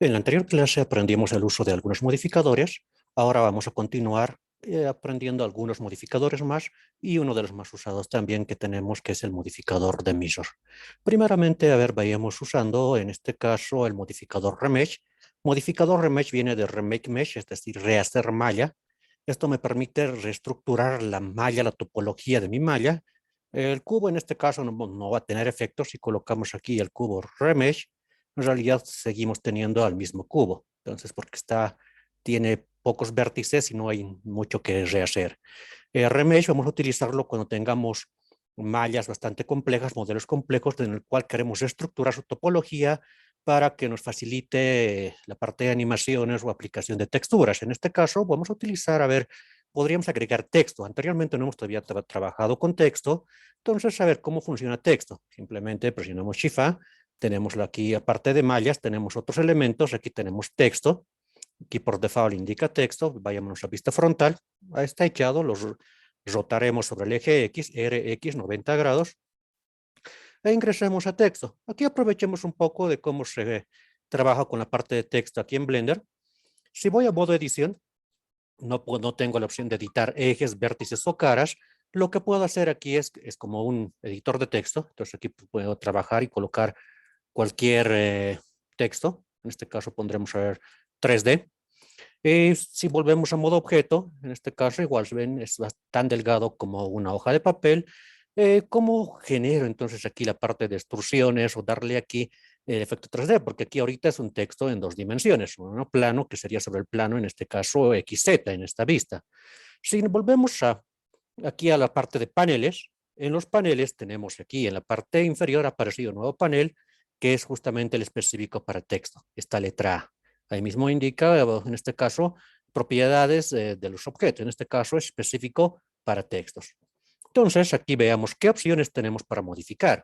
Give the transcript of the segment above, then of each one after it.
En la anterior clase aprendimos el uso de algunos modificadores. Ahora vamos a continuar aprendiendo algunos modificadores más y uno de los más usados también que tenemos, que es el modificador de Measure. Primeramente, vayamos usando en este caso el modificador remesh. Modificador remesh viene de remake mesh, es decir, rehacer malla. Esto me permite reestructurar la malla, la topología de mi malla. El cubo en este caso no va a tener efectos si colocamos aquí el cubo remesh. En realidad seguimos teniendo al mismo cubo. Entonces, porque tiene pocos vértices y no hay mucho que rehacer. Remesh vamos a utilizarlo cuando tengamos mallas bastante complejas, modelos complejos, en el cual queremos estructurar su topología para que nos facilite la parte de animaciones o aplicación de texturas. En este caso, vamos a utilizar, podríamos agregar texto. Anteriormente no hemos todavía trabajado con texto, entonces a ver cómo funciona texto. Simplemente presionamos Shift-A, tenemos aquí, aparte de mallas, tenemos otros elementos. Aquí tenemos texto. Aquí por default indica texto. Vayámonos a vista frontal. Ahí está echado. Los rotaremos sobre el eje X, RX 90 grados. E ingresemos a texto. Aquí aprovechemos un poco de cómo se trabaja con la parte de texto aquí en Blender. Si voy a modo edición, no tengo la opción de editar ejes, vértices o caras. Lo que puedo hacer aquí es como un editor de texto. Entonces aquí puedo trabajar y colocar cualquier texto. En este caso pondremos a ver 3D. Si volvemos a modo objeto, en este caso igual ven, es tan delgado como una hoja de papel. ¿Cómo genero entonces aquí la parte de extrusiones o darle aquí el efecto 3D? Porque aquí ahorita es un texto en dos dimensiones, un plano que sería sobre el plano, en este caso XZ, en esta vista. Si volvemos aquí a la parte de paneles, en los paneles tenemos aquí en la parte inferior ha aparecido un nuevo panel que es justamente el específico para texto, esta letra A. Ahí mismo indica, en este caso, propiedades de los objetos. En este caso es específico para textos. Entonces, aquí veamos qué opciones tenemos para modificar.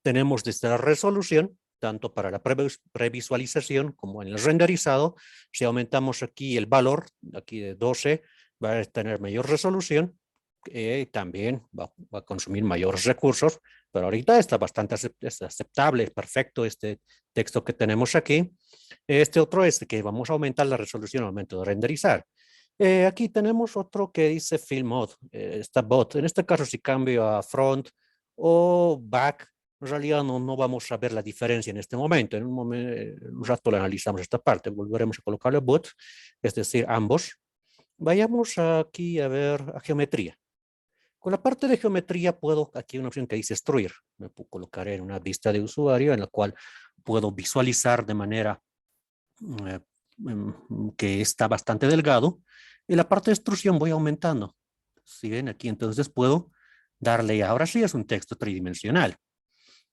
Tenemos desde la resolución, tanto para la previsualización como en el renderizado. Si aumentamos aquí el valor, aquí de 12, va a tener mayor resolución. También va a consumir mayores recursos, pero ahorita está bastante aceptable, es perfecto este texto que tenemos aquí. Este otro es que vamos a aumentar la resolución al momento de renderizar. Aquí tenemos otro que dice Fill Mode, está bot. En este caso, si cambio a front o back, en realidad no vamos a ver la diferencia en este momento. En un rato le analizamos esta parte. Volveremos a colocarle bot, es decir, ambos. Vayamos aquí a ver a geometría. Con la parte de geometría puedo, aquí hay una opción que dice extruir. Me puedo colocar en una vista de usuario en la cual puedo visualizar de manera eh, que está bastante delgado. Y la parte de extrusión voy aumentando. Si ven aquí, entonces puedo darle, ahora sí es un texto tridimensional.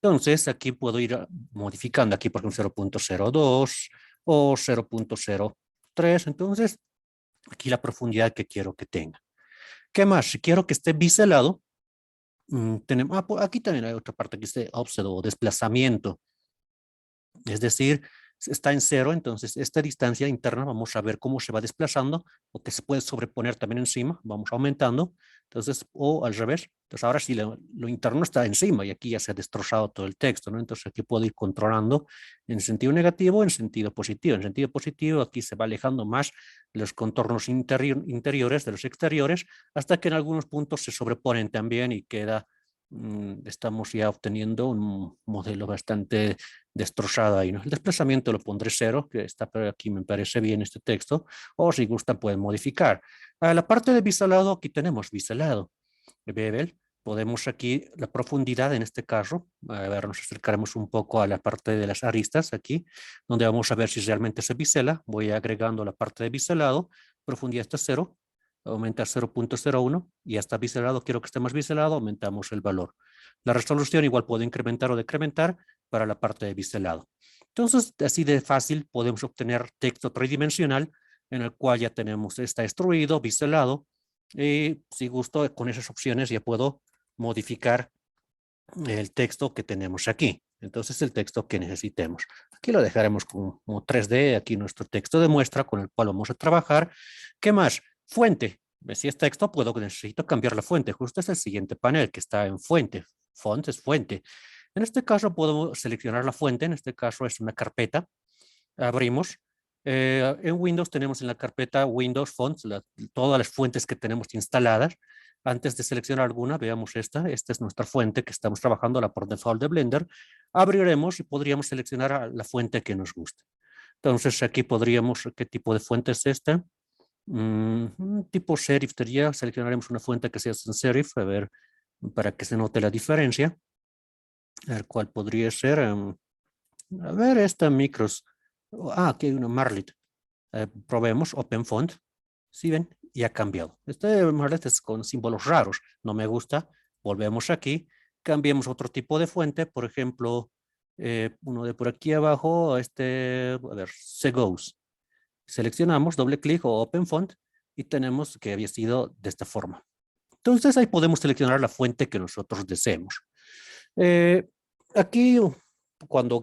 Entonces aquí puedo ir modificando aquí por ejemplo 0.02 o 0.03. Entonces aquí la profundidad que quiero que tenga. ¿Qué más? Si quiero que esté biselado, tenemos, aquí también hay otra parte que dice offset o desplazamiento. Es decir, está en cero, entonces esta distancia interna vamos a ver cómo se va desplazando o que se puede sobreponer también encima, vamos aumentando, entonces, o al revés. Entonces ahora sí lo interno está encima y aquí ya se ha destrozado todo el texto, ¿no? Entonces aquí puedo ir controlando en sentido negativo, en sentido positivo. En sentido positivo aquí se va alejando más los contornos interiores de los exteriores hasta que en algunos puntos se sobreponen también y queda, estamos ya obteniendo un modelo bastante destrozado ahí, ¿no? El desplazamiento lo pondré cero, que está por aquí, me parece bien este texto, o si gusta pueden modificar. A la parte de biselado, aquí tenemos biselado. Bevel, podemos aquí, la profundidad en este caso, a ver, nos acercaremos un poco a la parte de las aristas aquí, donde vamos a ver si realmente se bisela. Voy agregando la parte de biselado, profundidad está cero, aumenta a 0.01 y hasta biselado, quiero que esté más biselado, aumentamos el valor. La resolución igual puede incrementar o decrementar para la parte de biselado. Entonces, así de fácil podemos obtener texto tridimensional en el cual ya tenemos, está extruido, biselado, y si gusto con esas opciones ya puedo modificar el texto que tenemos aquí. Entonces el texto que necesitemos. Aquí lo dejaremos como 3D, aquí nuestro texto de muestra con el cual vamos a trabajar. ¿Qué más? Fuente. Si es texto, necesito cambiar la fuente. Justo es el siguiente panel que está en fuente. Font es fuente. En este caso puedo seleccionar la fuente. En este caso es una carpeta. abrimos. En Windows tenemos en la carpeta Windows Fonts todas las fuentes que tenemos instaladas. Antes de seleccionar alguna, veamos esta. Esta es nuestra fuente que estamos trabajando, la por default de Blender. Abriremos y podríamos seleccionar la fuente que nos guste. Entonces aquí podríamos, ¿qué tipo de fuente es esta? Tipo serif sería, seleccionaremos una fuente que sea sans serif, a ver, para que se note la diferencia. A ver cuál podría ser. A ver, esta micros. Aquí hay una Marlit. Probemos OpenFont. ¿Sí ven? Y ha cambiado. Este Marlit es con símbolos raros. No me gusta. Volvemos aquí. Cambiemos otro tipo de fuente. Por ejemplo, uno de por aquí abajo. A ver, Segous. Seleccionamos, doble clic o OpenFont. Y tenemos que había sido de esta forma. Entonces ahí podemos seleccionar la fuente que nosotros deseemos. Aquí cuando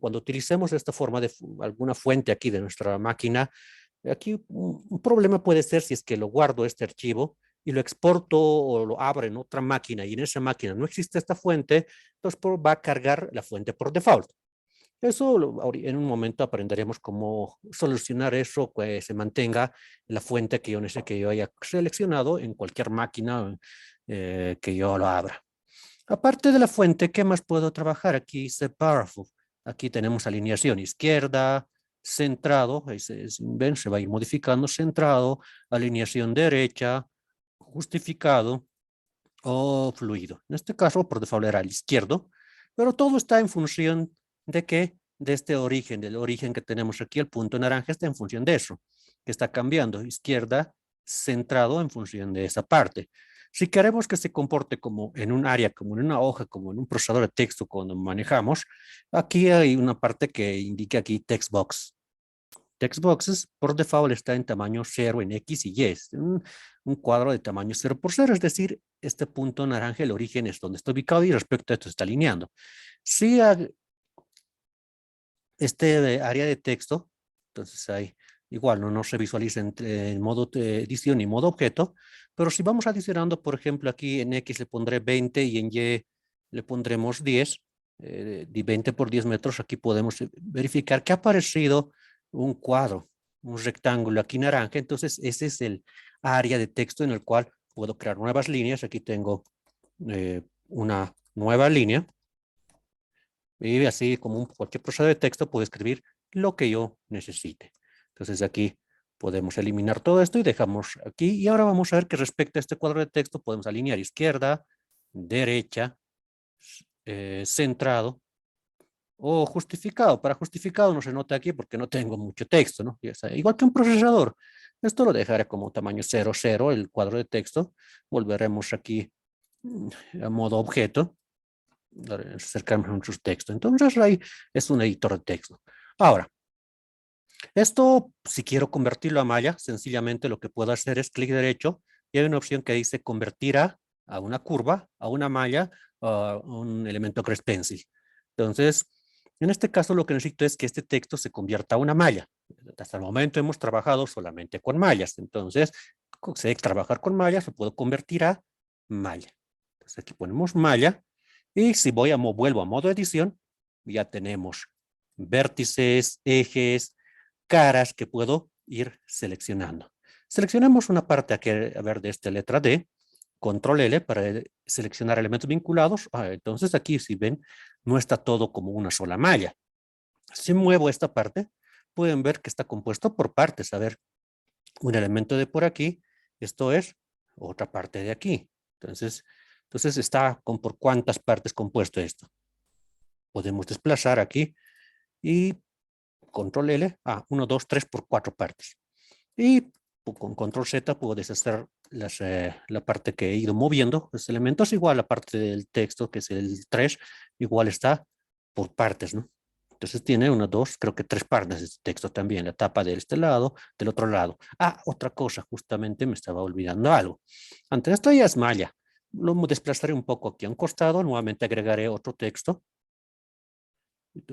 utilicemos esta forma de alguna fuente aquí de nuestra máquina, aquí un problema puede ser si es que lo guardo este archivo y lo exporto o lo abro en otra máquina y en esa máquina no existe esta fuente, entonces va a cargar la fuente por default. Eso en un momento aprenderemos cómo solucionar eso, que se mantenga la fuente que yo haya seleccionado en cualquier máquina que yo lo abra. Aparte de la fuente, ¿qué más puedo trabajar? Aquí dice Powerful. Aquí tenemos alineación izquierda, centrado, ahí ven, se va a ir modificando, centrado, alineación derecha, justificado o fluido. En este caso, por default era el izquierdo, pero todo está en función de qué, de este origen, del origen que tenemos aquí, el punto naranja está en función de eso, que está cambiando, izquierda, centrado en función de esa parte. Si queremos que se comporte como en un área, como en una hoja, como en un procesador de texto cuando manejamos, aquí hay una parte que indica aquí text box. Text boxes por default está en tamaño 0 en X y Y. Es un cuadro de tamaño 0 por 0, es decir, este punto naranja, el origen es donde está ubicado y respecto a esto está alineando. Si este área de texto, entonces ahí igual no se visualiza en modo edición y modo objeto, pero si vamos adicionando, por ejemplo, aquí en X le pondré 20 y en Y le pondremos 10, de 20 por 10 metros, aquí podemos verificar que ha aparecido un cuadro, un rectángulo aquí naranja, entonces ese es el área de texto en el cual puedo crear nuevas líneas. Aquí tengo una nueva línea y así como cualquier proceso de texto puedo escribir lo que yo necesite. Entonces aquí podemos eliminar todo esto y dejamos aquí. Y ahora vamos a ver que respecto a este cuadro de texto podemos alinear izquierda, derecha, centrado o justificado. Para justificado no se nota aquí porque no tengo mucho texto, ¿no? Igual que un procesador. Esto lo dejaré como tamaño 00, el cuadro de texto. Volveremos aquí a modo objeto. Acercarnos a nuestros textos. Entonces ahí es un editor de texto. Ahora, esto, si quiero convertirlo a malla, sencillamente lo que puedo hacer es clic derecho y hay una opción que dice convertir a una curva, a una malla, a un elemento Crest Pencil. Entonces, en este caso lo que necesito es que este texto se convierta a una malla. Hasta el momento hemos trabajado solamente con mallas. Entonces, sé trabajar con mallas, lo puedo convertir a malla. Entonces aquí ponemos malla y si vuelvo a modo edición, ya tenemos vértices, ejes, caras que puedo ir seleccionando. Seleccionamos una parte aquí, a ver, de esta letra D, control L para seleccionar elementos vinculados. Entonces aquí, si ven, no está todo como una sola malla. Si muevo esta parte, pueden ver que está compuesto por partes. A ver, un elemento de por aquí, esto es otra parte de aquí. Entonces está con por cuántas partes compuesto esto. Podemos desplazar aquí y control L, 1, 2, 3 por 4 partes. Y con control Z puedo deshacer la parte que he ido moviendo, los elementos, igual la parte del texto, que es el 3, igual está por partes, ¿no? Entonces tiene 1, 2, creo que 3 partes de este texto también, la tapa de este lado, del otro lado. Otra cosa, justamente me estaba olvidando algo. Antes esto ya es malla. Lo desplazaré un poco aquí a un costado, nuevamente agregaré otro texto.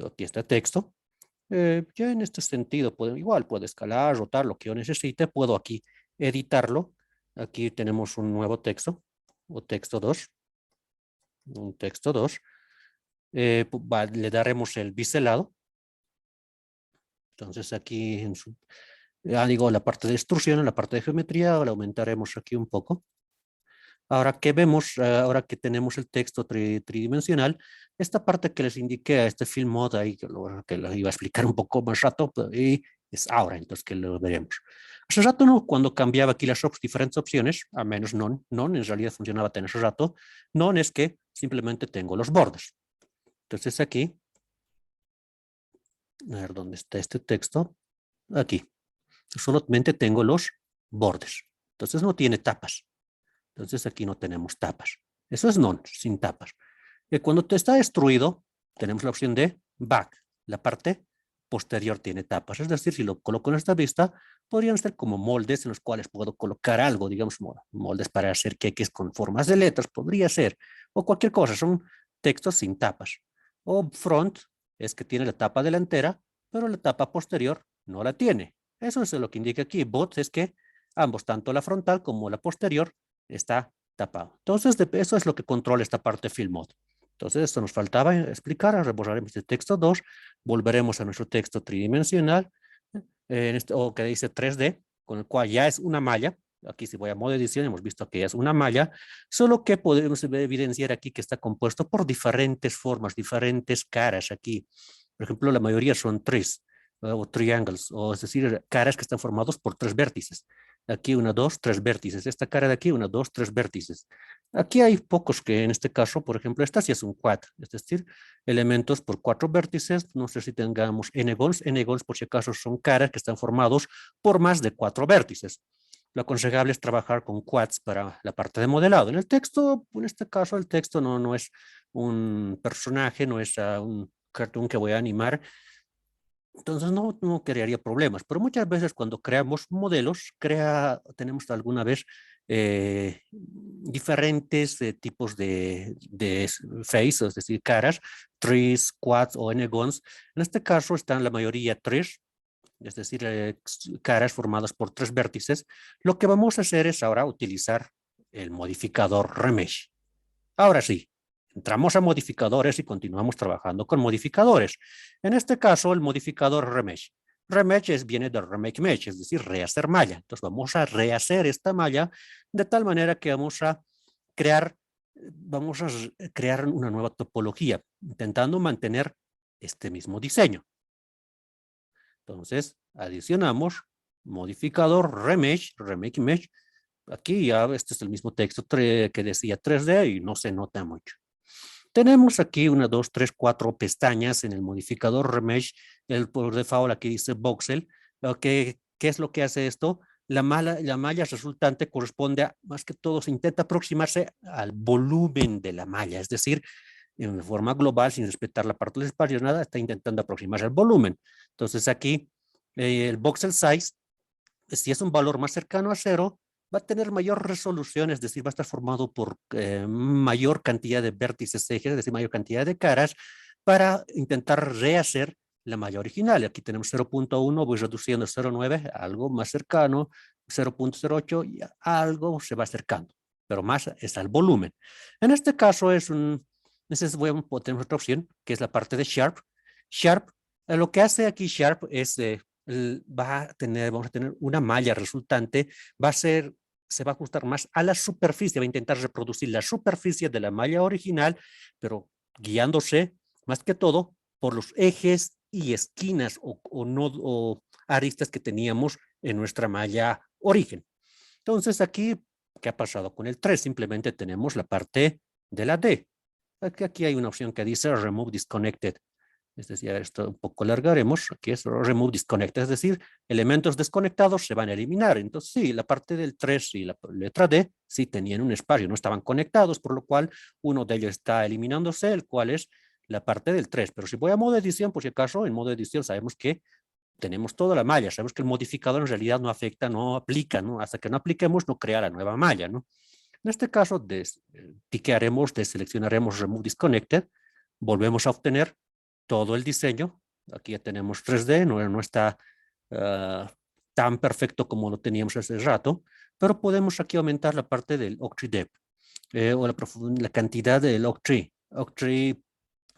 Aquí está texto. Ya en este sentido, igual puedo escalar, rotar lo que yo necesite, puedo aquí editarlo. Aquí tenemos un nuevo texto, o texto 2, un texto 2. Le daremos el biselado. Entonces aquí, digo, la parte de extrusión, en la parte de geometría, la aumentaremos aquí un poco. Ahora que vemos, ahora que tenemos el texto tridimensional, esta parte que les indiqué a este film mode ahí, que lo iba a explicar un poco más rato, y es ahora, entonces que lo veremos. Hace rato, no, cuando cambiaba aquí las diferentes opciones, a menos non en realidad funcionaba tener ese rato, non es que simplemente tengo los bordes. Entonces aquí, a ver dónde está este texto, aquí, solamente tengo los bordes. Entonces no tiene tapas. Entonces aquí no tenemos tapas. Eso es non, sin tapas. Y cuando está destruido, tenemos la opción de back. La parte posterior tiene tapas. Es decir, si lo coloco en esta vista, podrían ser como moldes en los cuales puedo colocar algo, digamos, moldes para hacer queques con formas de letras, podría ser, o cualquier cosa, son textos sin tapas. O front es que tiene la tapa delantera, pero la tapa posterior no la tiene. Eso es lo que indica aquí. Bot es que ambos, tanto la frontal como la posterior, está tapado. Entonces, eso es lo que controla esta parte Fill Mode. Entonces, esto nos faltaba explicar. Reborraremos el texto 2, volveremos a nuestro texto tridimensional, o que dice 3D, con el cual ya es una malla. Aquí si voy a modo edición, hemos visto que ya es una malla, solo que podemos evidenciar aquí que está compuesto por diferentes formas, diferentes caras aquí. Por ejemplo, la mayoría son trees, o triangles, o es decir, caras que están formados por tres vértices. Aquí una, dos, tres vértices. Esta cara de aquí, una, dos, tres vértices. Aquí hay pocos que en este caso, por ejemplo, esta sí es un quad, es decir, elementos por cuatro vértices. No sé si tengamos n-gons. N-gons, por si acaso, son caras que están formados por más de cuatro vértices. Lo aconsejable es trabajar con quads para la parte de modelado. En el texto, en este caso, el texto no es un personaje, no es un cartoon que voy a animar, entonces no crearía problemas, pero muchas veces cuando creamos modelos, tenemos alguna vez diferentes tipos de face, es decir, caras, trees, quads o n-gons. En este caso están la mayoría trees, es decir, caras formadas por tres vértices. Lo que vamos a hacer es ahora utilizar el modificador remesh. Ahora sí, entramos a modificadores y continuamos trabajando con modificadores. En este caso, el modificador remesh. Remesh viene de remake mesh, es decir, rehacer malla. Entonces vamos a rehacer esta malla de tal manera que crear, vamos a crear una nueva topología, intentando mantener este mismo diseño. Entonces, adicionamos modificador remesh, remake mesh. Aquí ya este es el mismo texto que decía 3D y no se nota mucho. Tenemos aquí una, dos, tres, cuatro pestañas en el modificador remesh. Por default aquí dice voxel. ¿Qué es lo que hace esto? La malla resultante corresponde a, más que todo, se intenta aproximarse al volumen de la malla, es decir, en forma global, sin respetar la parte del espacio, nada, está intentando aproximarse al volumen. Entonces aquí el voxel size, si es un valor más cercano a cero, va a tener mayor resolución, es decir, va a estar formado por mayor cantidad de vértices ejes, es decir, mayor cantidad de caras, para intentar rehacer la malla original. Aquí tenemos 0.1, voy reduciendo 0.9, algo más cercano, 0.08 y algo se va acercando, pero más es al volumen. En este caso tenemos otra opción, que es la parte de Sharp. Sharp, lo que hace aquí Sharp es vamos a tener una malla resultante, se va a ajustar más a la superficie, va a intentar reproducir la superficie de la malla original, pero guiándose más que todo por los ejes y esquinas o aristas que teníamos en nuestra malla origen. Entonces aquí, ¿qué ha pasado con el 3? Simplemente tenemos la parte de la D. Aquí hay una opción que dice Remove Disconnected. Es decir, esto un poco alargaremos. Aquí es Remove Disconnected, es decir, elementos desconectados se van a eliminar. Entonces, sí, la parte del 3 y la letra D sí tenían un espacio, no estaban conectados, por lo cual uno de ellos está eliminándose, el cual es la parte del 3. Pero si voy a modo edición, por si acaso, en modo edición sabemos que tenemos toda la malla. Sabemos que el modificador en realidad no afecta, no aplica, ¿no? Hasta que no apliquemos, no crea la nueva malla, ¿no? En este caso, tiquearemos, deseleccionaremos Remove Disconnected, volvemos a obtener todo el diseño. Aquí ya tenemos 3D, no está tan perfecto como lo teníamos hace rato, pero podemos aquí aumentar la parte del Octree Depth, o la cantidad del Octree. Octree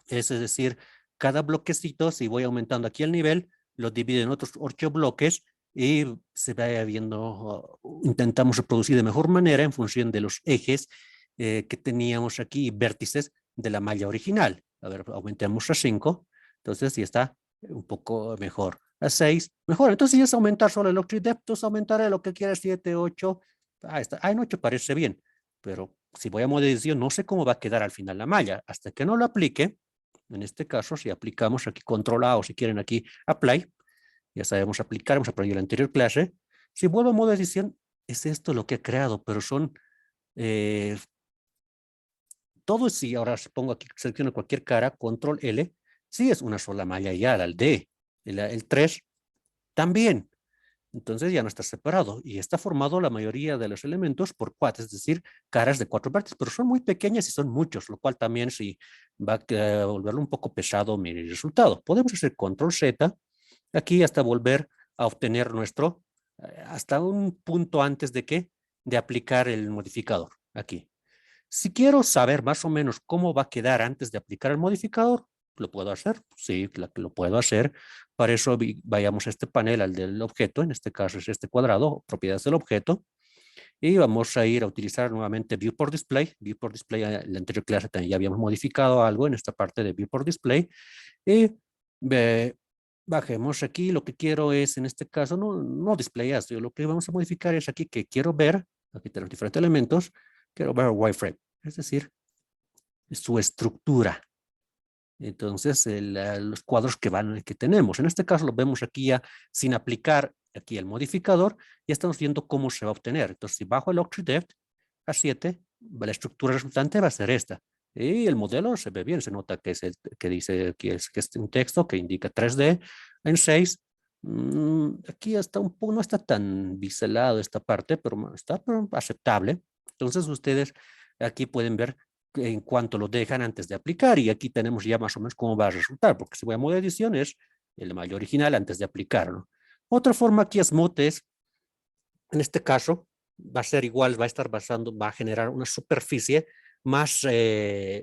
es decir, cada bloquecito, si voy aumentando aquí el nivel, lo divide en otros 8 bloques y se vaya viendo, intentamos reproducir de mejor manera en función de los ejes que teníamos aquí, vértices de la malla original. A ver, aumentemos a 5, entonces ya está un poco mejor. A 6, mejor. Entonces ya es aumentar solo el octave depth, entonces aumentaré lo que quiera, 7, 8. Ahí está. En 8 parece bien, pero si voy a modo de edición, no sé cómo va a quedar al final la malla. Hasta que no lo aplique, en este caso, si aplicamos aquí control A o si quieren aquí apply, ya sabemos aplicar, hemos aprendido en la anterior clase. Si vuelvo a modo de edición, es esto lo que he creado, pero son todo. Si ahora pongo aquí, selecciono cualquier cara, control L, sí es una sola malla ya, el D, el 3 también. Entonces ya no está separado y está formado la mayoría de los elementos por cuates, es decir, caras de 4 partes, pero son muy pequeñas y son muchos, lo cual también sí va a volverlo un poco pesado mi resultado. Podemos hacer control Z aquí hasta volver a obtener nuestro, hasta un punto antes de aplicar el modificador aquí. Si quiero saber más o menos cómo va a quedar antes de aplicar el modificador, ¿lo puedo hacer? Sí, lo puedo hacer. Para eso vayamos a este panel, al del objeto, en este caso es este cuadrado, propiedades del objeto, y vamos a ir a utilizar nuevamente Viewport Display. Viewport Display, en la anterior clase también ya habíamos modificado algo en esta parte de Viewport Display, y bajemos aquí. Lo que quiero es, en este caso, no display as, lo que vamos a modificar es aquí que quiero ver, aquí tenemos diferentes elementos, quiero ver wireframe, es decir, su estructura. Entonces, los cuadros que tenemos. En este caso, lo vemos aquí ya sin aplicar aquí el modificador, ya estamos viendo cómo se va a obtener. Entonces, si bajo el octave depth a 7, la estructura resultante va a ser esta. Y el modelo se ve bien, se nota que, que dice aquí que es un texto que indica 3D. En 6, aquí está un poco, no está tan biselado esta parte, pero está aceptable. Entonces, ustedes aquí pueden ver en cuanto lo dejan antes de aplicar, y aquí tenemos ya más o menos cómo va a resultar, porque si voy a modo de edición es el malla original antes de aplicarlo. Otra forma aquí es Smooth, en este caso va a ser igual, va a estar va a generar una superficie más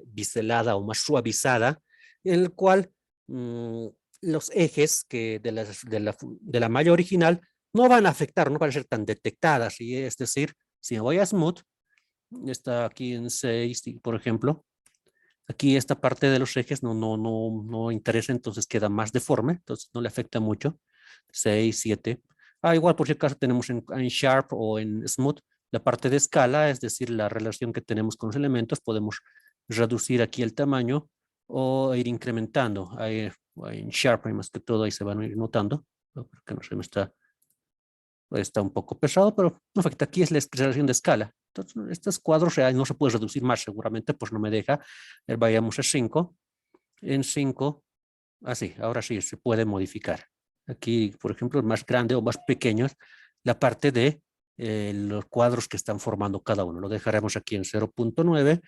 biselada o más suavizada, en el cual los ejes de la malla original no van a afectar, no van a ser tan detectadas, y es decir, si me voy a Smooth, está aquí en 6, por ejemplo, aquí esta parte de los ejes no interesa, entonces queda más deforme, entonces no le afecta mucho. 6, 7. Igual por si acaso tenemos en Sharp o en Smooth la parte de escala, es decir, la relación que tenemos con los elementos, podemos reducir aquí el tamaño o ir incrementando. Ahí, en Sharp, más que todo, ahí se van a ir notando, porque no se me está un poco pesado, pero no afecta. Aquí es la relación de escala. Entonces, estos cuadros reales no se puede reducir más, seguramente, pues no me deja. Vayamos a 5. En 5, así, ahora sí se puede modificar. Aquí, por ejemplo, más grande o más pequeños, la parte de los cuadros que están formando cada uno. Lo dejaremos aquí en 0.9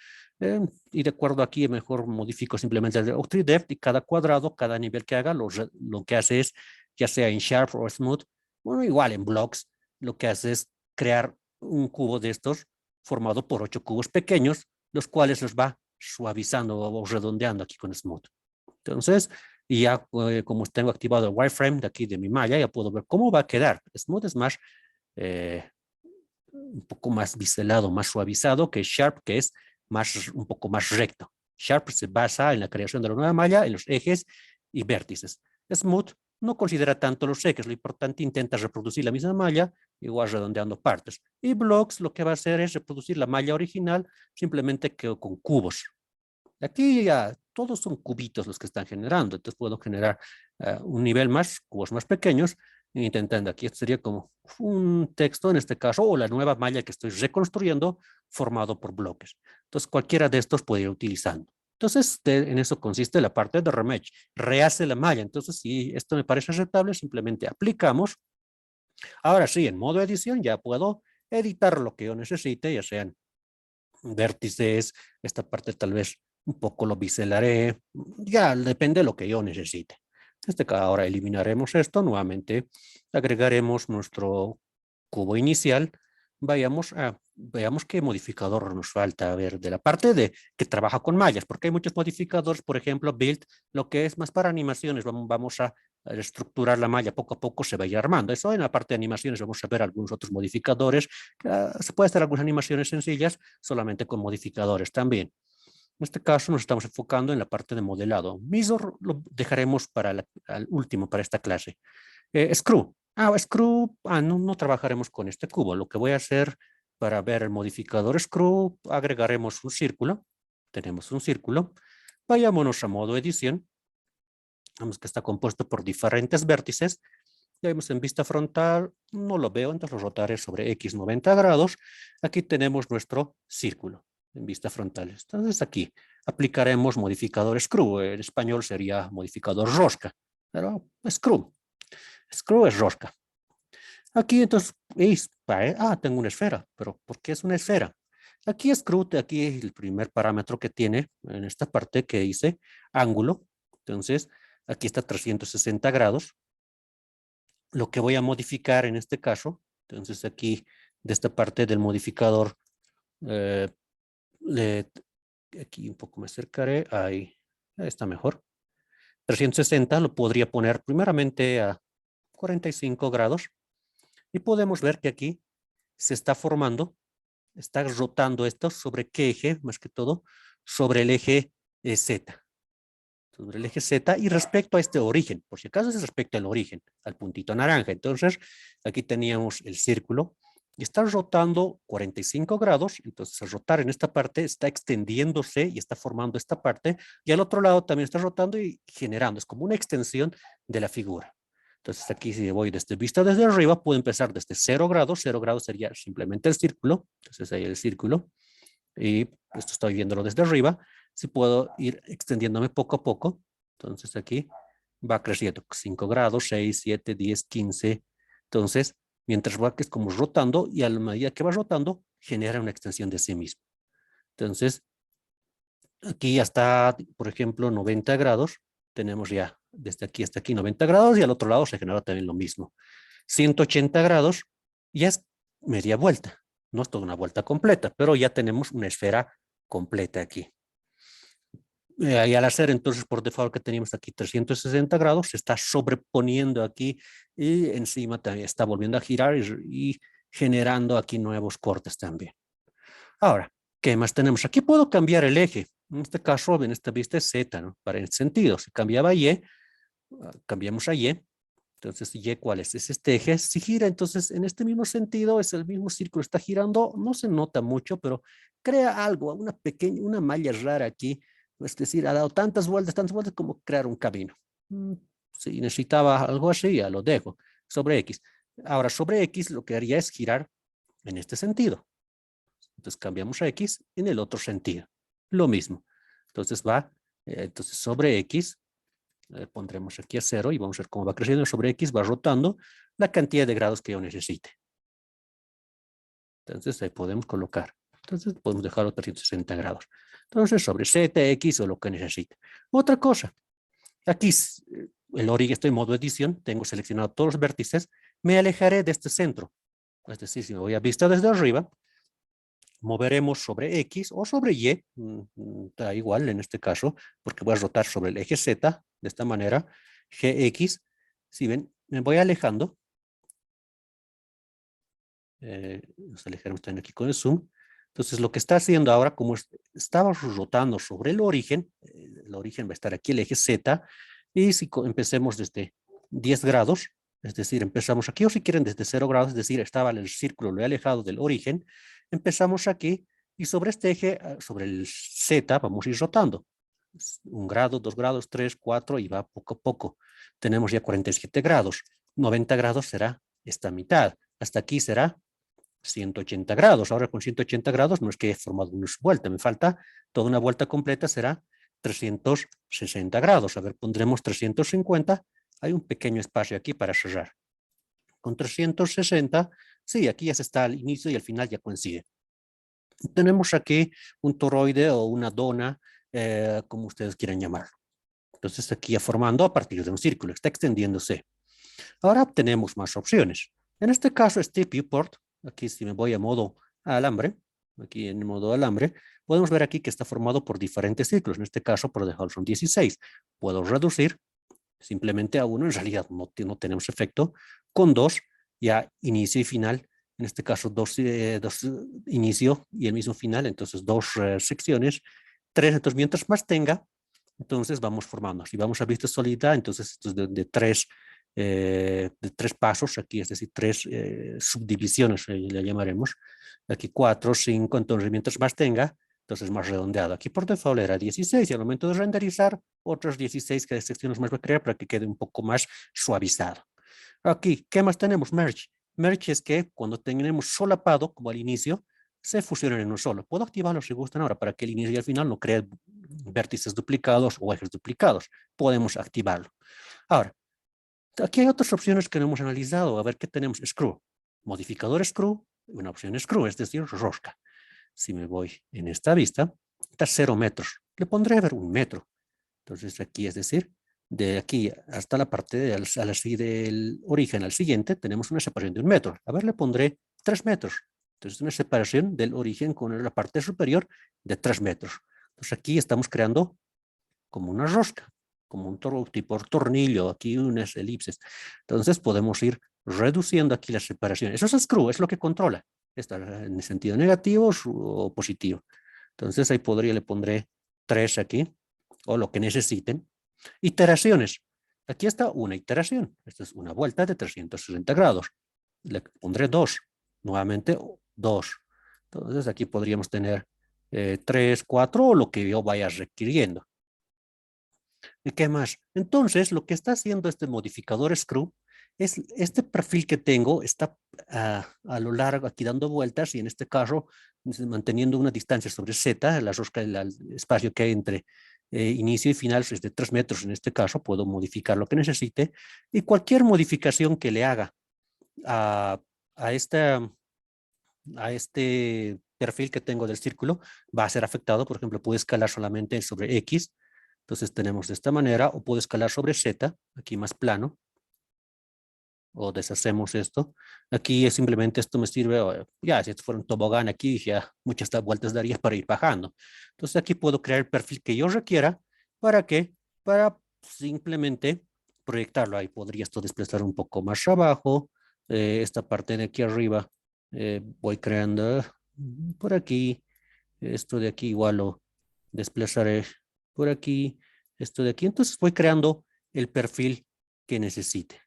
y de acuerdo aquí mejor modifico simplemente el octave depth, y cada cuadrado, cada nivel que haga, lo que hace es, ya sea en Sharp o Smooth, bueno, igual en Blocks, lo que hace es crear un cubo de estos formado por 8 cubos pequeños, los cuales los va suavizando o redondeando aquí con Smooth. Entonces, y ya como tengo activado el wireframe de aquí de mi malla, ya puedo ver cómo va a quedar. Smooth es más, eh, un poco más biselado, más suavizado que Sharp, que es un poco más recto. Sharp se basa en la creación de la nueva malla, en los ejes y vértices. Smooth no considera tanto los ejes, lo importante intenta reproducir la misma malla, igual redondeando partes. Y Blocks lo que va a hacer es reproducir la malla original, simplemente que con cubos. Aquí ya todos son cubitos los que están generando, entonces puedo generar un nivel más, cubos más pequeños, intentando aquí, esto sería como un texto en este caso, o la nueva malla que estoy reconstruyendo formado por bloques. Entonces cualquiera de estos puede ir utilizando. Entonces en eso consiste la parte de remesh, rehace la malla. Entonces si esto me parece aceptable, simplemente aplicamos. Ahora sí, en modo edición ya puedo editar lo que yo necesite, ya sean vértices, esta parte tal vez un poco lo biselaré, ya depende de lo que yo necesite. Ahora eliminaremos esto, nuevamente agregaremos nuestro cubo inicial, veamos qué modificador nos falta. A ver, de la parte de que trabaja con mallas, porque hay muchos modificadores, por ejemplo, Build, lo que es más para animaciones, vamos a al estructurar la malla poco a poco se va a ir armando. Eso en la parte de animaciones vamos a ver algunos otros modificadores. Se puede hacer algunas animaciones sencillas solamente con modificadores también. En este caso nos estamos enfocando en la parte de modelado. Misor lo dejaremos para al último, para esta clase. Screw. Screw, no trabajaremos con este cubo. Lo que voy a hacer para ver el modificador Screw, agregaremos un círculo. Tenemos un círculo. Vayámonos a modo edición. Vemos que está compuesto por diferentes vértices. Ya vemos en vista frontal, no lo veo, entonces lo rotaré sobre X 90 grados. Aquí tenemos nuestro círculo en vista frontal. Entonces aquí aplicaremos modificador screw. En español sería modificador rosca, pero screw. Screw es rosca. Aquí entonces, tengo una esfera, pero ¿por qué es una esfera? Aquí screw, aquí es el primer parámetro que tiene en esta parte que dice ángulo. Entonces, aquí está 360 grados. Lo que voy a modificar en este caso, entonces aquí de esta parte del modificador, eh, aquí un poco me acercaré, ahí está mejor. 360 lo podría poner primeramente a 45 grados y podemos ver que aquí se está formando, está rotando esto sobre qué eje, más que todo, sobre el eje Z. Sobre el eje Z y respecto a este origen, por si acaso es respecto al origen, al puntito naranja. Entonces, aquí teníamos el círculo y está rotando 45 grados, entonces al rotar en esta parte está extendiéndose y está formando esta parte, y al otro lado también está rotando y generando, es como una extensión de la figura. Entonces aquí si voy desde vista desde arriba, puedo empezar desde 0 grados sería simplemente el círculo, entonces ahí el círculo, y esto estoy viéndolo desde arriba, si puedo ir extendiéndome poco a poco, entonces aquí va creciendo 5 grados, 6, 7, 10, 15, entonces mientras va que es como rotando y a la medida que va rotando genera una extensión de sí mismo. Entonces aquí hasta, por ejemplo, 90 grados, tenemos ya desde aquí hasta aquí 90 grados y al otro lado se genera también lo mismo. 180 grados ya es media vuelta, no es toda una vuelta completa, pero ya tenemos una esfera completa aquí. Y al hacer entonces por default que teníamos aquí 360 grados, se está sobreponiendo aquí y encima también está volviendo a girar y generando aquí nuevos cortes también. Ahora, ¿qué más tenemos? Aquí puedo cambiar el eje. En este caso, en esta vista es Z, ¿no? Para el sentido. Si cambiaba Y, cambiamos a Y. Entonces, ¿Y cuál es? Es este eje. Si gira, entonces, en este mismo sentido, es el mismo círculo, está girando. No se nota mucho, pero crea algo, una pequeña, una malla rara aquí. Es decir, ha dado tantas vueltas como crear un camino. Si necesitaba algo así, ya lo dejo. Sobre X. Ahora, sobre X, lo que haría es girar en este sentido. Entonces cambiamos a X en el otro sentido. Lo mismo. Entonces va, entonces sobre X, pondremos aquí a 0 y vamos a ver cómo va creciendo. Sobre X va rotando la cantidad de grados que yo necesite. Entonces ahí podemos colocar. Entonces podemos dejarlo 360 grados. Entonces sobre Z, X o lo que necesite. Otra cosa. Aquí el origen, estoy en modo edición. Tengo seleccionado todos los vértices. Me alejaré de este centro. Es decir, si me voy a vista desde arriba, moveremos sobre X o sobre Y, da igual en este caso, porque voy a rotar sobre el eje Z, de esta manera, GX, si ven, me voy alejando, nos alejaremos también aquí con el zoom, entonces lo que está haciendo ahora, como estaba rotando sobre el origen va a estar aquí el eje Z, y si empecemos desde 10 grados, es decir, empezamos aquí, o si quieren desde 0 grados, es decir, estaba el círculo, lo he alejado del origen, empezamos aquí, y sobre este eje, sobre el Z, vamos a ir rotando. 1 grado, 2 grados, 3, 4, y va poco a poco. Tenemos ya 47 grados. 90 grados será esta mitad. Hasta aquí será 180 grados. Ahora con 180 grados no es que he formado una vuelta, me falta toda una vuelta completa, será 360 grados. A ver, pondremos 350. Hay un pequeño espacio aquí para cerrar. Con 360, sí, aquí ya se está al inicio y al final ya coincide. Tenemos aquí un toroide o una dona, como ustedes quieran llamarlo. Entonces aquí ya formando a partir de un círculo, está extendiéndose. Ahora tenemos más opciones. En este caso, este viewport, aquí si me voy a modo alambre, aquí en modo alambre, podemos ver aquí que está formado por diferentes círculos. En este caso, por default son 16. Puedo reducir Simplemente a 1 en realidad no tenemos efecto. Con 2 ya inicio y final. En este caso, dos inicio y el mismo final. Entonces, dos secciones. 3, entonces mientras más tenga, entonces vamos formando. Si vamos a vista sólida, entonces esto es de tres pasos aquí, es decir, tres subdivisiones, le llamaremos. Aquí 4, 5, entonces mientras más tenga, entonces más redondeado. Aquí por default era 16 y al momento de renderizar, otros 16 que secciones más va a crear para que quede un poco más suavizado. Aquí, ¿qué más tenemos? Merge. Merge es que cuando tenemos solapado, como al inicio, se fusionan en uno solo. Puedo activarlo si gustan ahora para que el inicio y el final no creen vértices duplicados o ejes duplicados. Podemos activarlo. Ahora, aquí hay otras opciones que no hemos analizado. A ver qué tenemos. Screw. Modificador screw. Una opción screw, es decir, rosca. Si me voy en esta vista, está 0 metros. Le pondré a ver 1 metro. Entonces aquí, es decir, de aquí hasta la parte del origen al siguiente, tenemos una separación de 1 metro. A ver, le pondré 3 metros. Entonces, una separación del origen con la parte superior de 3 metros. Entonces, aquí estamos creando como una rosca, como un tipo tornillo, aquí unas elipses. Entonces, podemos ir reduciendo aquí la separación. Eso es screw, es lo que controla. Está en el sentido negativo o positivo. Entonces, ahí le pondré 3 aquí, o lo que necesiten. Iteraciones. Aquí está una iteración. Esta es una vuelta de 360 grados. Le pondré 2. Nuevamente 2. Entonces aquí podríamos tener 3, 4 o lo que yo vaya requiriendo. ¿Y qué más? Entonces lo que está haciendo este modificador screw es este perfil que tengo está a lo largo aquí dando vueltas y en este caso manteniendo una distancia sobre Z, la rosca, el espacio que hay entre inicio y final es de 3 metros en este caso, puedo modificar lo que necesite y cualquier modificación que le haga a, a, esta, a este perfil que tengo del círculo va a ser afectado. Por ejemplo, puedo escalar solamente sobre X, entonces tenemos de esta manera, o puedo escalar sobre Z, aquí más plano, o deshacemos esto. Aquí es simplemente esto me sirve, ya si esto fuera un tobogán aquí, ya muchas vueltas daría para ir bajando. Entonces aquí puedo crear el perfil que yo requiera. ¿Para qué? Para simplemente proyectarlo. Ahí podría esto desplazar un poco más abajo. Esta parte de aquí arriba voy creando por aquí. Esto de aquí igual lo desplazaré por aquí. Esto de aquí. Entonces voy creando el perfil que necesite.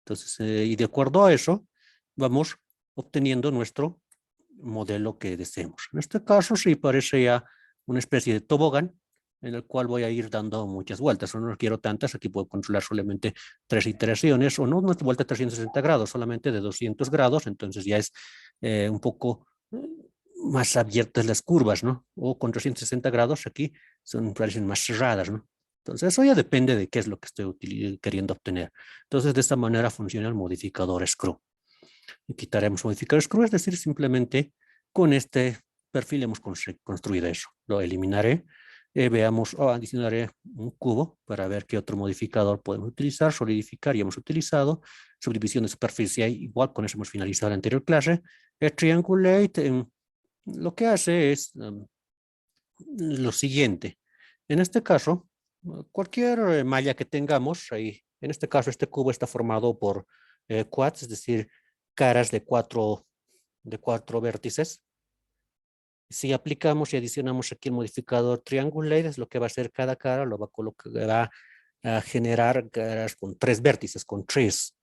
Entonces, y de acuerdo a eso, vamos obteniendo nuestro modelo que deseemos. En este caso, sí parece ya una especie de tobogán en el cual voy a ir dando muchas vueltas. O no quiero tantas, aquí puedo controlar solamente 3 iteraciones, o no una vuelta de 360 grados, solamente de 200 grados, entonces ya es un poco más abiertas las curvas, ¿no? O con 360 grados aquí parecen más cerradas, ¿no? Entonces, eso ya depende de qué es lo que estoy queriendo obtener. Entonces, de esta manera funciona el modificador screw. Y quitaremos modificador screw, es decir, simplemente con este perfil hemos construido eso. Lo eliminaré. Veamos, adicionaré un cubo para ver qué otro modificador podemos utilizar. Solidificar, ya hemos utilizado. Subdivisión de superficie, igual con eso hemos finalizado la anterior clase. Triangulate, lo que hace es lo siguiente. En este caso, cualquier malla que tengamos, ahí, en este caso este cubo está formado por quads, es decir, caras de cuatro vértices. Si aplicamos y adicionamos aquí el modificador triangulate, es lo que va a hacer cada cara, lo va a colocar, va a generar caras con 3 vértices, con 3.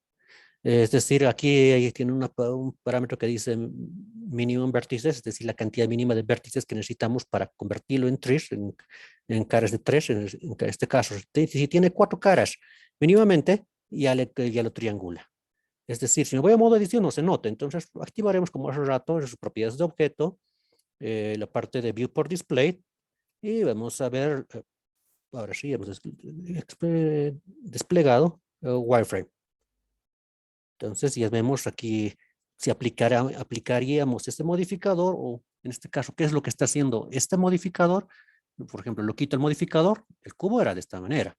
Es decir, aquí tiene un parámetro que dice minimum vértices, es decir, la cantidad mínima de vértices que necesitamos para convertirlo en trees, en caras de 3, en este caso. Si tiene 4 caras mínimamente, ya lo triangula. Es decir, si me voy a modo edición no se nota, entonces activaremos como hace rato sus propiedades de objeto, la parte de Viewport Display, y vamos a ver, ahora sí, hemos desplegado wireframe. Entonces, ya vemos aquí si aplicaríamos este modificador o en este caso, ¿qué es lo que está haciendo este modificador? Por ejemplo, lo quito el modificador, el cubo era de esta manera.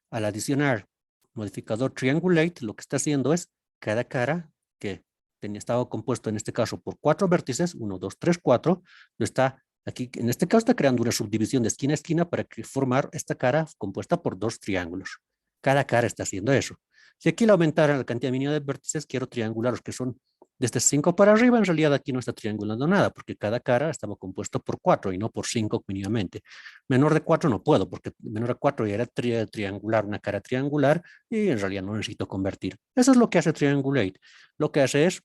Al adicionar modificador triangulate, lo que está haciendo es cada cara que estaba compuesto en este caso por 4 vértices, 1, 2, 3, 4, lo está aquí, en este caso está creando una subdivisión de esquina a esquina para formar esta cara compuesta por 2 triángulos. Cada cara está haciendo eso. Si aquí le aumentara la cantidad mínima de vértices, quiero triangular los que son desde 5 para arriba. En realidad aquí no está triangulando nada, porque cada cara estaba compuesto por 4 y no por 5 mínimamente. Menor de 4 no puedo, porque menor de 4 ya era triangular, una cara triangular, y en realidad no necesito convertir. Eso es lo que hace Triangulate. Lo que hace es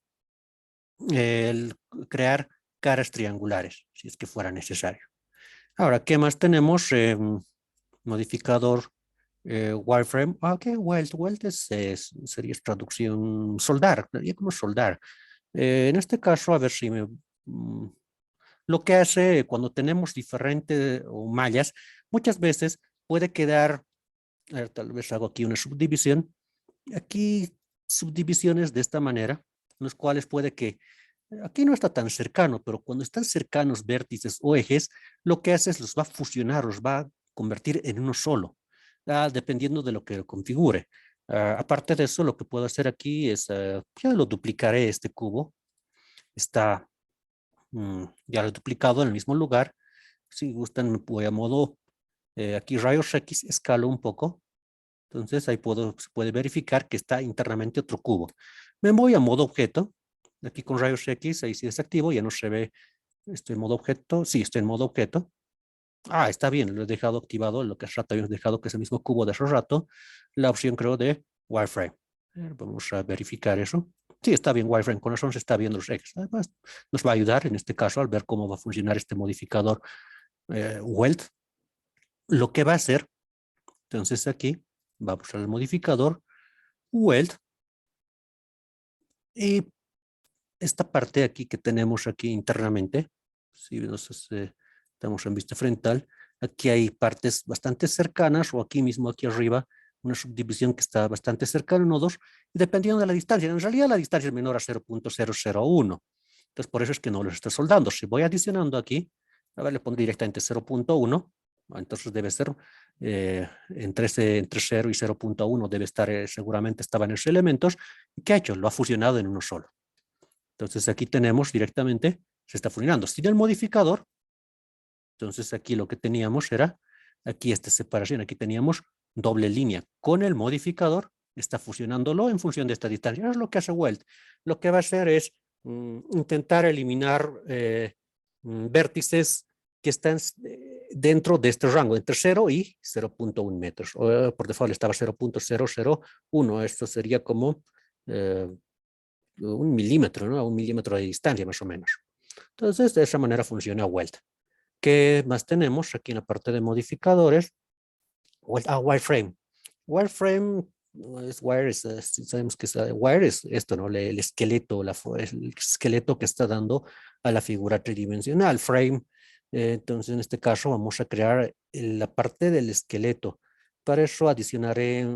el crear caras triangulares, si es que fuera necesario. Ahora, ¿qué más tenemos? Modificador wireframe. Ok, weld sería traducción soldar, sería como soldar. En este caso, a ver si lo que hace cuando tenemos diferentes mallas, muchas veces puede quedar, a ver, tal vez hago aquí una subdivisión, aquí subdivisiones de esta manera, en los cuales puede que aquí no está tan cercano, pero cuando están cercanos vértices o ejes, lo que hace es los va a fusionar, los va a convertir en uno solo, dependiendo de lo que lo configure. Aparte de eso, lo que puedo hacer aquí es, ya lo duplicaré este cubo, está ya lo he duplicado en el mismo lugar. Si gustan, voy a modo, aquí rayos X, escalo un poco. Entonces ahí se puede verificar que está internamente otro cubo. Me voy a modo objeto. Aquí con rayos X, ahí sí desactivo, ya no se ve. Estoy en modo objeto. Sí, estoy en modo objeto. Ah, está bien, lo he dejado activado, lo que hace rato habíamos dejado que es el mismo cubo de hace rato. La opción creo de wireframe. Vamos a verificar eso. Sí, está bien, wireframe, con razón se está viendo los ejes. Además, nos va a ayudar en este caso al ver cómo va a funcionar este modificador weld. Lo que va a hacer, entonces aquí, vamos al modificador weld y esta parte aquí que tenemos aquí internamente, si estamos en vista frontal, aquí hay partes bastante cercanas o aquí mismo, aquí arriba, una subdivisión que está bastante cercana a nodos, y dependiendo de la distancia. En realidad la distancia es menor a 0.001. Entonces por eso es que no los estoy soldando. Si voy adicionando aquí, a ver, le pongo directamente 0.1, entonces debe ser entre 0 y 0.1 debe estar, seguramente estaban esos elementos. ¿Qué ha hecho? Lo ha fusionado en uno solo. Entonces aquí tenemos directamente, se está fusionando. Sin el modificador, entonces aquí lo que teníamos era, aquí esta separación, aquí teníamos doble línea. Con el modificador está fusionándolo en función de esta distancia. Eso es lo que hace Weld. Lo que va a hacer es intentar eliminar vértices que están dentro de este rango, entre 0 y 0.1 metros. Por default estaba 0.001. Esto sería como 1 milímetro, ¿no? 1 milímetro de distancia más o menos. Entonces, de esa manera funciona Weld. ¿Qué más tenemos aquí en la parte de modificadores? Wireframe. Wireframe sabemos que wire es esto, ¿no? El esqueleto, el esqueleto que está dando a la figura tridimensional. Frame, entonces en este caso vamos a crear la parte del esqueleto. Para eso adicionaré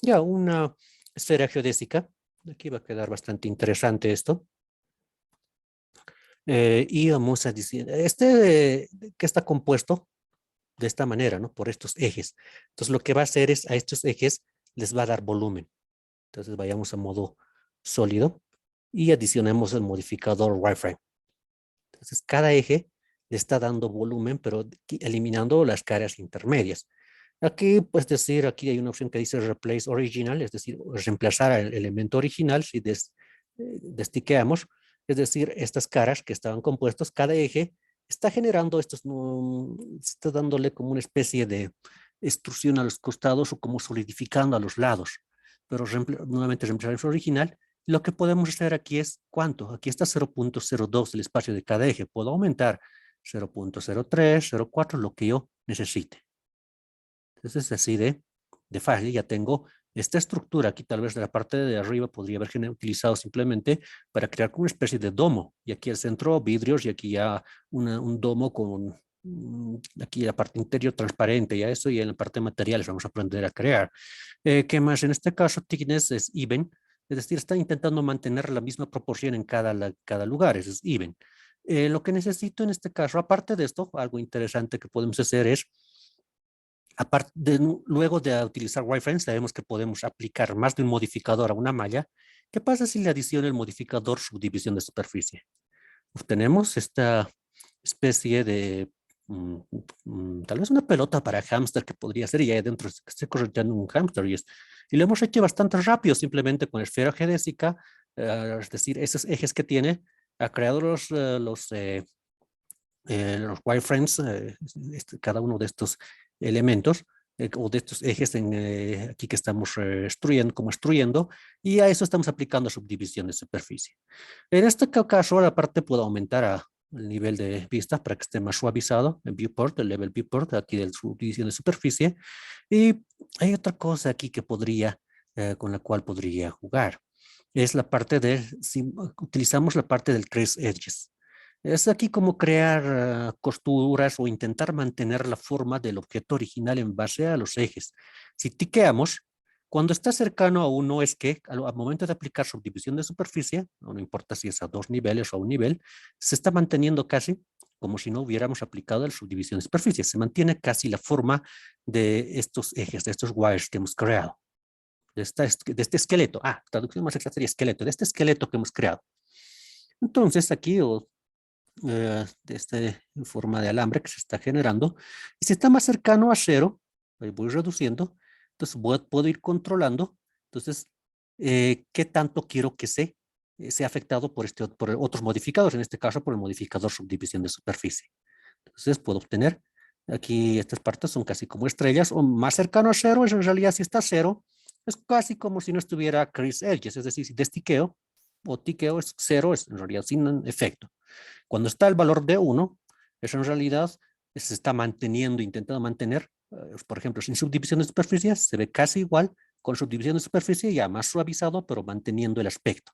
ya una esfera geodésica. Aquí va a quedar bastante interesante esto. Y vamos a decir, que está compuesto de esta manera, ¿no? Por estos ejes. Entonces lo que va a hacer es a estos ejes les va a dar volumen. Entonces vayamos a modo sólido y adicionemos el modificador wireframe. Entonces cada eje le está dando volumen, pero eliminando las caras intermedias. Aquí, pues decir, aquí hay una opción que dice replace original, es decir, reemplazar al elemento original si destiqueamos, es decir, estas caras que estaban compuestos, cada eje está generando estos, está dándole como una especie de extrusión a los costados o como solidificando a los lados, pero nuevamente reemplazar el original. Lo que podemos hacer aquí es, ¿cuánto? Aquí está 0.02 el espacio de cada eje, puedo aumentar 0.03, 0.4, lo que yo necesite. Entonces, así de fácil, ya tengo esta estructura. Aquí tal vez de la parte de arriba podría haber utilizado simplemente para crear como una especie de domo. Y aquí al centro vidrios y aquí ya un domo con aquí la parte interior transparente, ya eso, y en la parte de materiales vamos a aprender a crear. ¿Qué más? En este caso, thickness es even, es decir, está intentando mantener la misma proporción en cada lugar, eso es even. Lo que necesito en este caso, aparte de esto, algo interesante que podemos hacer es aparte luego de utilizar wireframes, sabemos que podemos aplicar más de un modificador a una malla. ¿Qué pasa si le adiciono el modificador subdivisión de superficie? Obtenemos esta especie de tal vez una pelota para hámster que podría ser, y ahí adentro esté correteando un hámster, y lo hemos hecho bastante rápido, simplemente con esfera geodésica, es decir, esos ejes que tiene, ha creado los wireframes, cada uno de estos elementos o de estos ejes aquí que estamos construyendo, y a eso estamos aplicando subdivisión de superficie. En este caso, la parte puedo aumentar el nivel de vista para que esté más suavizado, el viewport, el level viewport, aquí de subdivisión de superficie. Y hay otra cosa aquí que con la cual podría jugar. Es la parte si utilizamos la parte del trace edges. Es aquí como crear costuras o intentar mantener la forma del objeto original en base a los ejes. Si tiqueamos, cuando está cercano a uno es que al momento de aplicar subdivisión de superficie, no importa si es a 2 niveles o a un nivel, se está manteniendo casi como si no hubiéramos aplicado la subdivisión de superficie. Se mantiene casi la forma de estos ejes, de estos wires que hemos creado. De este esqueleto. Traducción más exacta sería esqueleto. De este esqueleto que hemos creado. Entonces aquí en forma de alambre que se está generando, y si está más cercano a cero, voy reduciendo, entonces puedo ir controlando, entonces, qué tanto quiero que sea afectado por otros modificadores, en este caso por el modificador subdivisión de superficie. Entonces puedo obtener, aquí estas partes son casi como estrellas, o más cercano a cero, en realidad si está a cero, es casi como si no estuviera crease edges, es decir, si destiqueo o tiqueo es cero, es en realidad sin efecto. Cuando está el valor de 1, eso en realidad se está intentando mantener, por ejemplo, sin subdivisión de superficie, se ve casi igual, con subdivisión de superficie ya más suavizado, pero manteniendo el aspecto.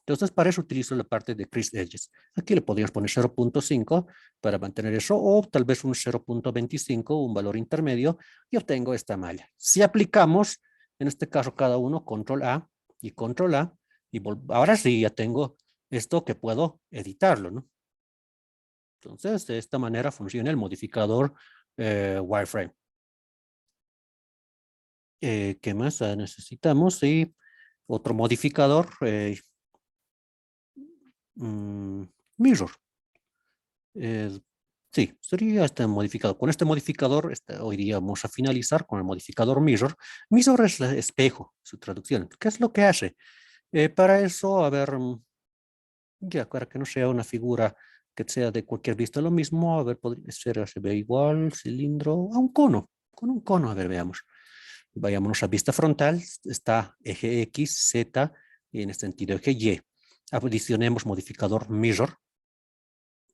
Entonces, para eso utilizo la parte de crease edges. Aquí le podríamos poner 0.5 para mantener eso, o tal vez un 0.25, un valor intermedio, y obtengo esta malla. Si aplicamos, en este caso cada uno, control A y control A, y ahora sí ya tengo esto que puedo editarlo, ¿no? Entonces, de esta manera funciona el modificador wireframe. ¿Qué más necesitamos? Y otro modificador, mirror. Sí, sería este modificador. Con este modificador, hoy día vamos a finalizar con el modificador mirror. Mirror es el espejo, su traducción. ¿Qué es lo que hace? Para eso, a ver, ya, para que no sea una figura que sea de cualquier vista lo mismo, a ver, podría ser, se ve igual, cilindro, a un cono, con un cono, a ver, veamos. Vayámonos a vista frontal, está eje X, Z, y en este sentido eje Y. Adicionemos modificador mirror,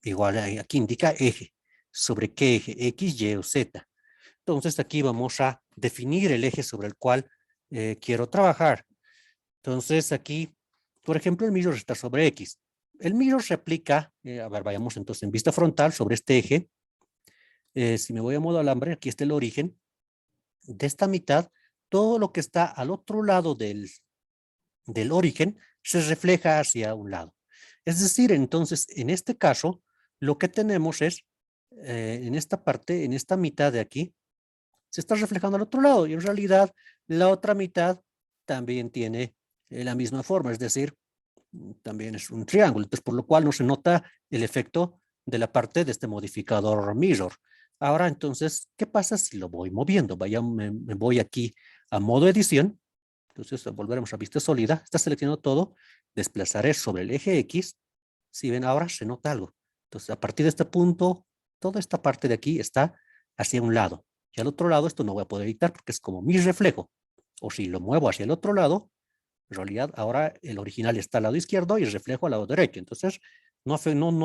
igual aquí indica eje, sobre qué eje, X, Y o Z. Entonces aquí vamos a definir el eje sobre el cual quiero trabajar. Entonces aquí, por ejemplo, el mirror está sobre X. El mirror se aplica, a ver, vayamos entonces en vista frontal sobre este eje. Si me voy a modo alambre, aquí está el origen. De esta mitad, todo lo que está al otro lado del origen se refleja hacia un lado. Es decir, entonces, en este caso, lo que tenemos es, en esta parte, en esta mitad de aquí, se está reflejando al otro lado, y en realidad la otra mitad también tiene la misma forma, es decir, también es un triángulo, entonces por lo cual no se nota el efecto de la parte de este modificador mirror. Ahora entonces, ¿qué pasa si lo voy moviendo? Me voy aquí a modo edición, entonces volveremos a vista sólida, está seleccionado todo, desplazaré sobre el eje X, si ven ahora se nota algo. Entonces a partir de este punto, toda esta parte de aquí está hacia un lado, y al otro lado esto no voy a poder editar porque es como mi reflejo, o si lo muevo hacia el otro lado, en realidad, ahora el original está al lado izquierdo y el reflejo al lado derecho. Entonces, no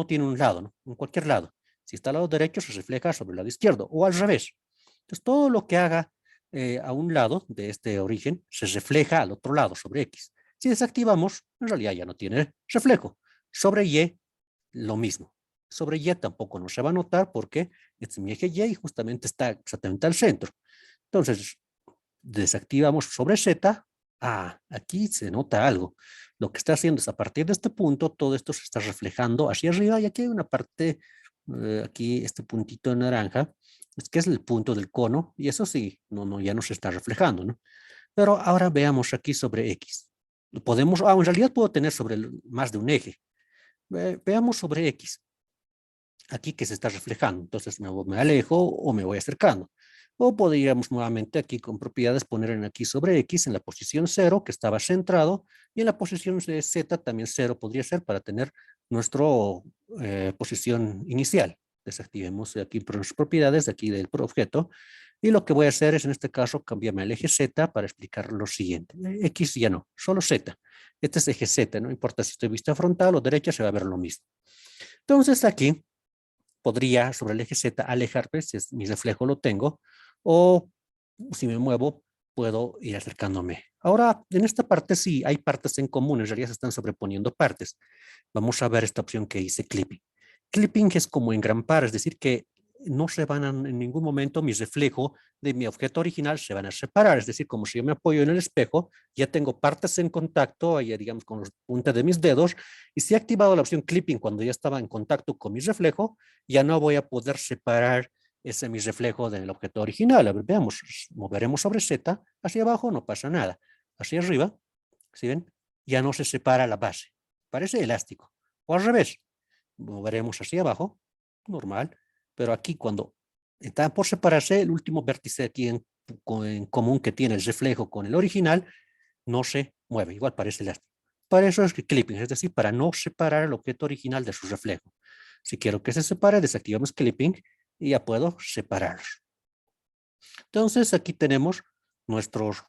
tiene un lado, ¿no? En cualquier lado. Si está al lado derecho, se refleja sobre el lado izquierdo o al revés. Entonces, todo lo que haga a un lado de este origen se refleja al otro lado, sobre X. Si desactivamos, en realidad ya no tiene reflejo. Sobre Y, lo mismo. Sobre Y tampoco no se va a notar porque este es mi eje Y y justamente está exactamente al centro. Entonces, desactivamos sobre Z, aquí se nota algo. Lo que está haciendo es a partir de este punto, todo esto se está reflejando hacia arriba y aquí hay una parte, aquí este puntito naranja, es que es el punto del cono y eso sí, ya no se está reflejando, ¿no? Pero ahora veamos aquí sobre X. En realidad puedo tener sobre más de un eje. Veamos sobre X. aquí que se está reflejando. Entonces me alejo o me voy acercando. O podríamos nuevamente aquí con propiedades poner en aquí sobre X en la posición 0, que estaba centrado, y en la posición de Z también 0 podría ser para tener nuestra posición inicial. Desactivemos aquí por las propiedades de aquí del objeto. Y lo que voy a hacer es en este caso cambiarme al eje Z para explicar lo siguiente. X ya no, solo Z. Este es eje Z, no importa si estoy vista frontal o derecha, se va a ver lo mismo. Entonces aquí podría sobre el eje Z alejarme, si mi reflejo lo tengo, o si me muevo, puedo ir acercándome. Ahora, en esta parte sí hay partes en común, en realidad se están sobreponiendo partes. Vamos a ver esta opción que dice clipping. Clipping es como engrampar, es decir, que no se van a, en ningún momento mi reflejo de mi objeto original se van a separar, es decir, como si yo me apoyo en el espejo, ya tengo partes en contacto, ahí digamos con los puntas de mis dedos, y si he activado la opción clipping cuando ya estaba en contacto con mi reflejo, ya no voy a poder separar ese mi reflejo del objeto original. A ver, veamos, moveremos sobre Z, hacia abajo no pasa nada, hacia arriba, ¿sí ven? Ya no se separa la base, parece elástico, o al revés, moveremos hacia abajo, normal, pero aquí cuando está por separarse, el último vértice aquí en común que tiene el reflejo con el original, no se mueve, igual parece elástico. Para eso es que clipping, es decir, para no separar el objeto original de su reflejo. Si quiero que se separe, desactivamos clipping y ya puedo separarlos. Entonces aquí tenemos nuestros,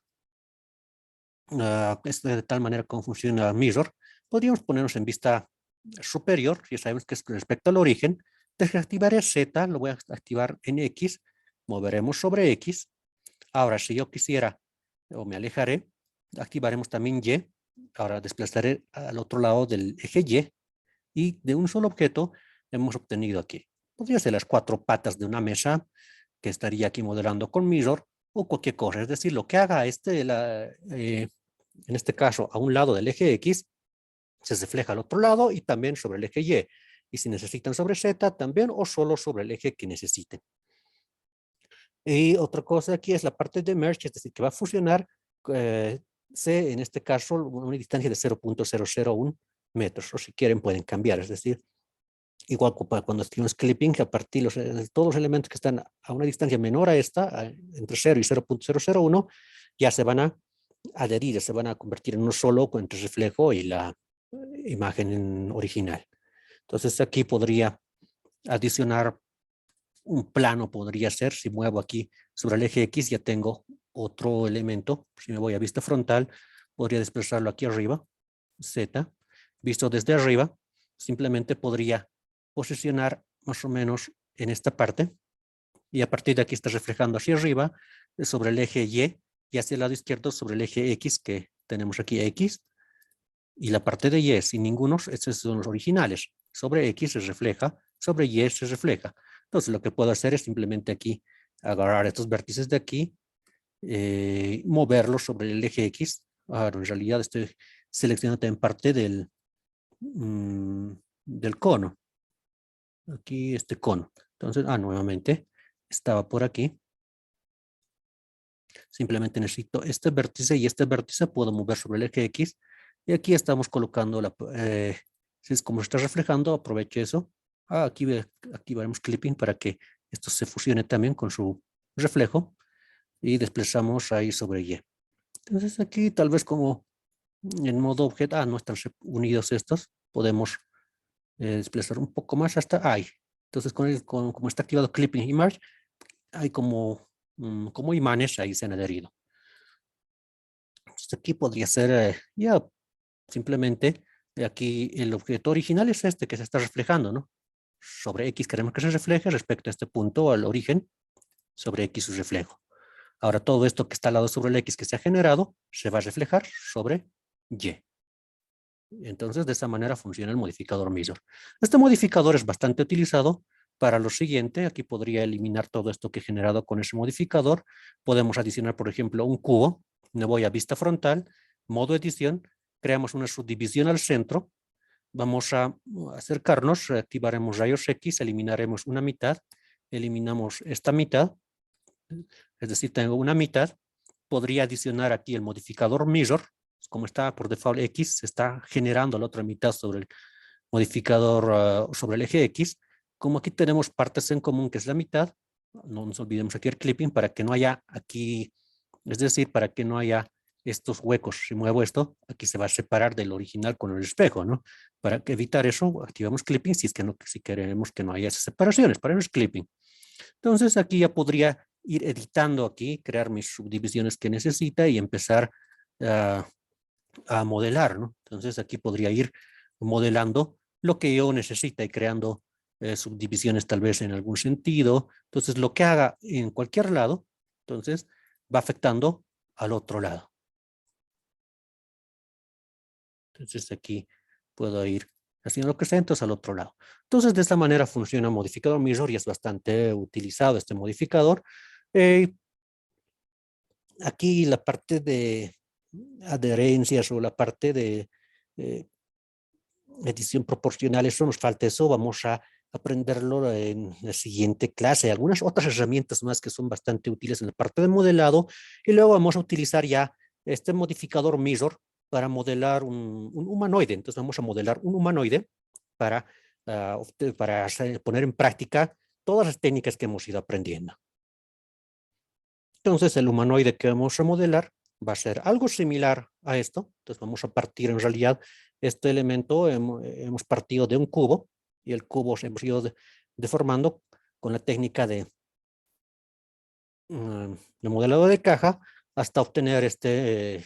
de tal manera como funciona Mirror. Podríamos ponernos en vista superior, ya sabemos que es respecto al origen. Desactivaré Z, lo voy a activar en X, moveremos sobre X. Ahora, si yo quisiera, o me alejaré, activaremos también Y. Ahora desplazaré al otro lado del eje y de un solo objeto hemos obtenido aquí. Podría ser las 4 patas de una mesa que estaría aquí modelando con Mirror o cualquier cosa. Es decir, lo que haga en este caso, a un lado del eje X, se refleja al otro lado y también sobre el eje Y. Y si necesitan sobre Z, también o solo sobre el eje que necesiten. Y otra cosa aquí es la parte de merge, es decir, que va a fusionar, en este caso, una distancia de 0.001 metros, o si quieren pueden cambiar, es decir, igual cuando escribimos clipping, a partir de todos los elementos que están a una distancia menor a esta, entre 0 y 0.001, ya se van a adherir, se van a convertir en uno solo entre el reflejo y la imagen original. Entonces aquí podría adicionar un plano, podría ser, si muevo aquí sobre el eje X, ya tengo otro elemento. Si me voy a vista frontal, podría desplazarlo aquí arriba, Z. Visto desde arriba, simplemente podría posicionar más o menos en esta parte, y a partir de aquí está reflejando hacia arriba, sobre el eje y hacia el lado izquierdo sobre el eje X, que tenemos aquí X, y la parte de Y sin ninguno, estos son los originales. Sobre X se refleja, sobre Y se refleja. Entonces lo que puedo hacer es simplemente aquí agarrar estos vértices de aquí, moverlos sobre el eje X. Ahora en realidad estoy seleccionando en parte del cono. Aquí este cono. Entonces, nuevamente estaba por aquí. Simplemente necesito este vértice y este vértice puedo mover sobre el eje X. Y aquí estamos colocando si es como se está reflejando, aprovecho eso. Aquí activaremos clipping para que esto se fusione también con su reflejo y desplazamos ahí sobre Y. Entonces aquí tal vez como en modo objeto, no están unidos estos, podemos desplazar un poco más hasta ahí. Entonces como está activado clipping y merge, hay como imanes ahí se han adherido. Entonces aquí podría ser ya simplemente aquí el objeto original es este que se está reflejando, ¿no? Sobre X queremos que se refleje respecto a este punto, al origen, sobre X su reflejo. Ahora todo esto que está al lado sobre el X que se ha generado, se va a reflejar sobre Y. Entonces de esa manera funciona el modificador Measure. Este modificador es bastante utilizado para lo siguiente. Aquí podría eliminar todo esto que he generado con ese modificador. Podemos adicionar, por ejemplo, un cubo. Me voy a vista frontal, modo edición, creamos una subdivisión al centro. Vamos a acercarnos, activaremos rayos X, eliminaremos una mitad, eliminamos esta mitad, es decir, tengo una mitad. Podría adicionar aquí el modificador Measure, como está por default X, se está generando la otra mitad sobre el modificador, sobre el eje X. como aquí tenemos partes en común, que es la mitad, no nos olvidemos aquí el clipping para que no haya aquí, es decir, para que no haya estos huecos. Si muevo esto, aquí se va a separar del original con el espejo, ¿no? Para evitar eso, activamos clipping si es que no, si queremos que no haya esas separaciones, para eso es clipping. Entonces aquí ya podría ir editando aquí, crear mis subdivisiones que necesita y empezar a modelar, ¿no? Entonces aquí podría ir modelando lo que yo necesita y creando subdivisiones tal vez en algún sentido. Entonces lo que haga en cualquier lado, entonces va afectando al otro lado. Entonces aquí puedo ir haciendo lo que sea, entonces al otro lado. Entonces de esta manera funciona el modificador Mirror y es bastante utilizado este modificador. Eh, Aquí la parte de adherencias o la parte de eh, edición proporcional, eso nos falta, eso vamos a aprenderlo en la siguiente clase. Algunas otras herramientas más que son bastante útiles en la parte de modelado y luego vamos a utilizar ya este modificador Mirror para modelar un humanoide. Entonces vamos a modelar un humanoide para, para poner en práctica todas las técnicas que hemos ido aprendiendo. Entonces el humanoide que vamos a modelar va a ser algo similar a esto. Entonces vamos a partir en realidad este elemento, hemos partido de un cubo y el cubo se hemos ido deformando con la técnica de modelado de caja hasta obtener este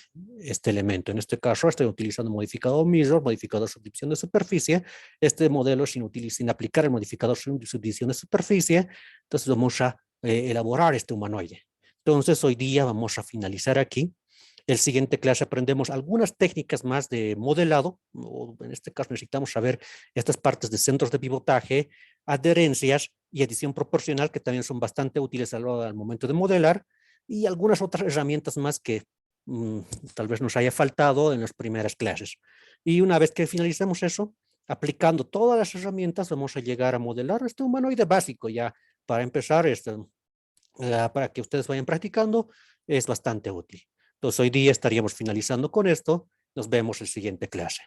elemento. En este caso estoy utilizando modificador Mirror, modificador subdivisión de superficie. Este modelo sin aplicar el modificador subdivisión de superficie. Entonces vamos a elaborar este humanoide. Entonces hoy día vamos a finalizar aquí. El siguiente clase aprendemos algunas técnicas más de modelado, o en este caso necesitamos saber estas partes de centros de pivotaje, adherencias y edición proporcional, que también son bastante útiles al momento de modelar, y algunas otras herramientas más que tal vez nos haya faltado en las primeras clases. Y una vez que finalicemos eso, aplicando todas las herramientas, vamos a llegar a modelar este humanoide básico ya. Para empezar, para que ustedes vayan practicando, es bastante útil. Entonces hoy día estaríamos finalizando con esto. Nos vemos en la siguiente clase.